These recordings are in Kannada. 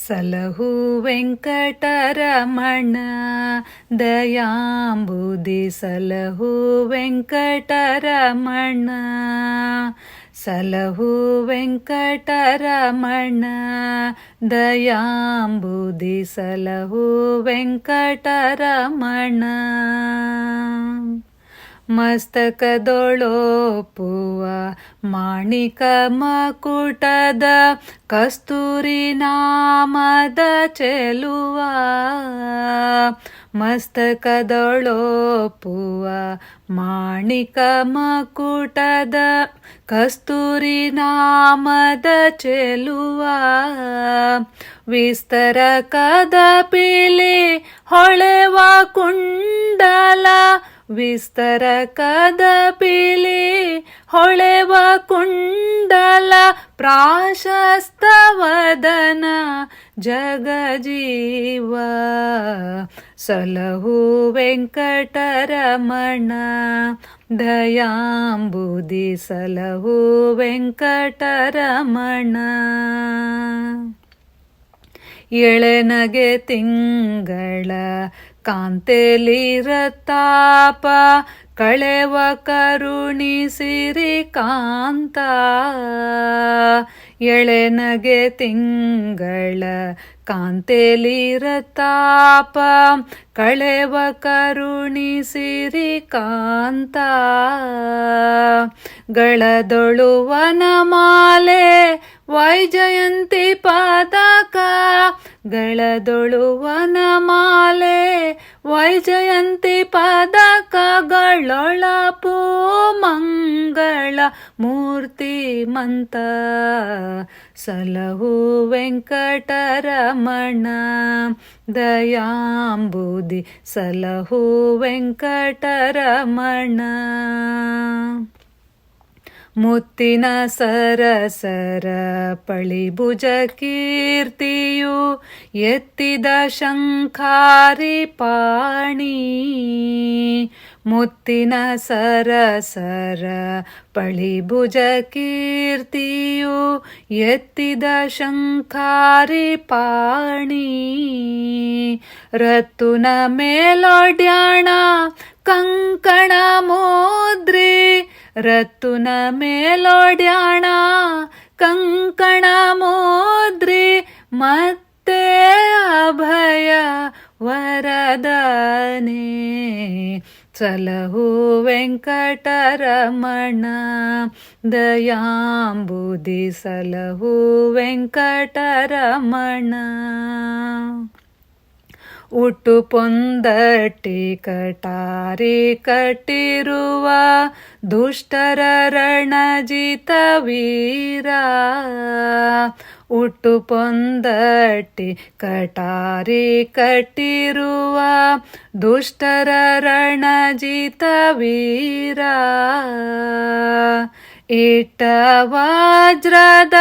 ಸಲಹು ವೆಂಕಟರಮಣ ದಯಾಂಬುದಿ ಸಲಹು ವೆಂಕಟರಮಣ ಸಲಹು ವೆಂಕಟರಮಣ ದಯಾಂಬುದಿ ಸಲಹು ವೆಂಕಟರಮಣ ಮಸ್ತಕದೊಳೊಪ್ಪುವ ಮಾಣಿಕ ಮಕುಟದ ಕಸ್ತೂರಿ ನಾಮದ ಚೆಲುವ ಮಸ್ತಕದೊಳೊಪ್ಪುವ ಮಾಣಿಕ ಮಕುಟದ ಕಸ್ತೂರಿ ನಾಮದ ಚೆಲುವ ವಿಸ್ತರ ಕದಪಿಲಿ ಹೊಳೆವ ಕುಂಡಲ ವಿಸ್ತರ ಕದಪಿಲಿ ಹೊಳೆವ ಕುಂಡಲ ಪ್ರಾಶಸ್ತವದನ ಜಗಜೀವ ಸಲಹು ವೆಂಕಟರಮಣ ದಯಾಂಬುದಿ ಸಲಹು ವೆಂಕಟರಮಣ ಎಳೆನಗೆ ತಿಂಗಳ ಕಾಂತೆಲಿರತಾಪ ಕಳೆವ ಕರುಣಿಸಿರಿ ಕಾಂತ ಎಳೆನಗೆ ತಿಂಗಳ ಕಾಂತೆಲಿರತಾಪ ಕಳೆವ ಕರುಣಿಸಿರಿ ಕಾಂತ ಗಳದೊಳು ವನಮಾಲೆ ವೈಜಯಂತಿ ಪದಕ ಗಳದೊಳು ವನಮಾಲೆ ವೈಜಯಂತಿ ಪದಕಗಳೊಳಪು ಮಂಗಳ ಮೂರ್ತಿಮಂತ ಸಲಹು ವೆಂಕಟರಮಣ ದಯಾಂಬುದಿ ಸಲಹು ವೆಂಕಟರಮಣ ಮುತ್ತಿನ ಸರಸರ ಪಳಿಭುಜ ಕೀರ್ತಿಯು ಎತ್ತಿದ ಶಂಖಾರಿ ಪಾಣಿ ಮುತ್ತಿನ ಸರಸರ ಪಳಿಭುಜ ಕೀರ್ತಿಯು ಎತ್ತಿದ ಶಂಖಾರಿ ಪಾಣಿ ರತ್ತುನ ಮೇಲೊಡ್ಯಾಣ ಕಂಕಣ ಮೋದ್ರೆ ರತ್ತುನ ಮೇಲೊಡ್ಯಾಣ ಕಂಕಣ ಮೋದ್ರೆ ಮತ್ತೆ ಅಭಯ ವರದನೆ ಸಲಹು ವೆಂಕಟರಮಣ ದಯಾಂಬುದಿ ಸಲಹು ವೆಂಕಟರಮಣ ಉಟ್ಟು ಪೊಂದಟ್ಟಿ ಕಟಾರಿ ಕಟ್ಟಿರುವ ದುಷ್ಟರ ರಣಜಿತ ವೀರ ಉಟ್ಟು ಪೊಂದಟ್ಟಿ ಕಟಾರಿ ಕಟ್ಟಿರುವ ದುಷ್ಟರ ರಣಜಿತ ವೀರ ಇಟ್ಟ ವಜ್ರದ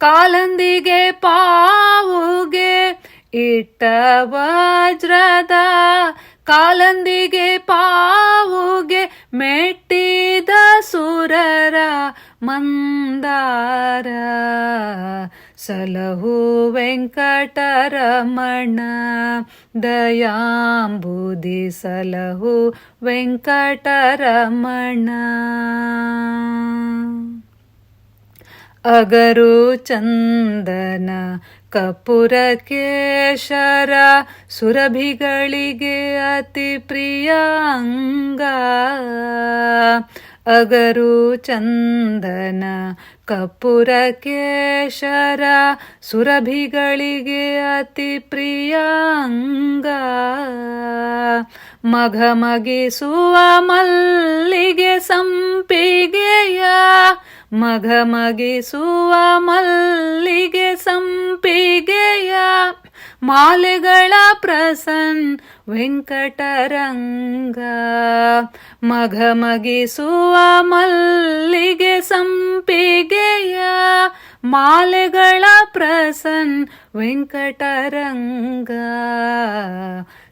ಕಾಲಂದಿಗೆ ಪಾವುಗೆ ಇಟ್ಟ ವಜ್ರದ ಕಾಲಂದಿಗೆ ಪಾವುಗೆ ಮೆಟ್ಟಿದ ಸುರರ ಮಂದಾರ ಸಲಹು ವೆಂಕಟರಮಣ ದಯಾಂಬುದಿ ಸಲಹು ವೆಂಕಟರಮಣ ಅಗರು ಚಂದನ ಕಪುರ ಕೇಶರ ಸುರಭಿಗಳಿಗೆ ಅತಿ ಪ್ರಿಯ ಅಂಗ ಅಗರು ಚಂದನ ಕಪುರ ಕೇಶರ ಸುರಭಿಗಳಿಗೆ ಅತಿ ಪ್ರಿಯ ಅಂಗ ಮಘಮಗಿಸುವ ಮಲ್ಲಿಗೆ ಸಂಪಿಗೆಯ ಮಘಮಗಿಸುವ ಮಲ್ಲಿಗೆ ಸಂಪಿಗೆಯ ಮಾಲೆಗಳ ಪ್ರಸನ್ ವೆಂಕಟರಂಗ ಮಘಮಗಿಸುವ ಮಲ್ಲಿಗೆ ಸಂಪಿಗೆಯ ಮಾಲೆಗಳ ಪ್ರಸನ್ ವೆಂಕಟರಂಗ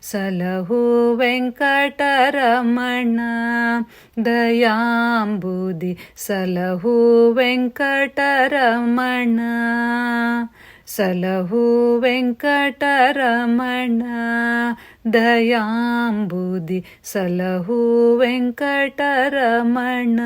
ಸಲಹು ವೆಂಕಟರಮಣ ದಯಾಂಬುದಿ ಸಲಹು ವೆಂಕಟರಮಣ ಸಲಹು ವೆಂಕಟರಮಣ ದಯಾಂಬುದಿ ಸಲಹು ವೆಂಕಟರಮಣ.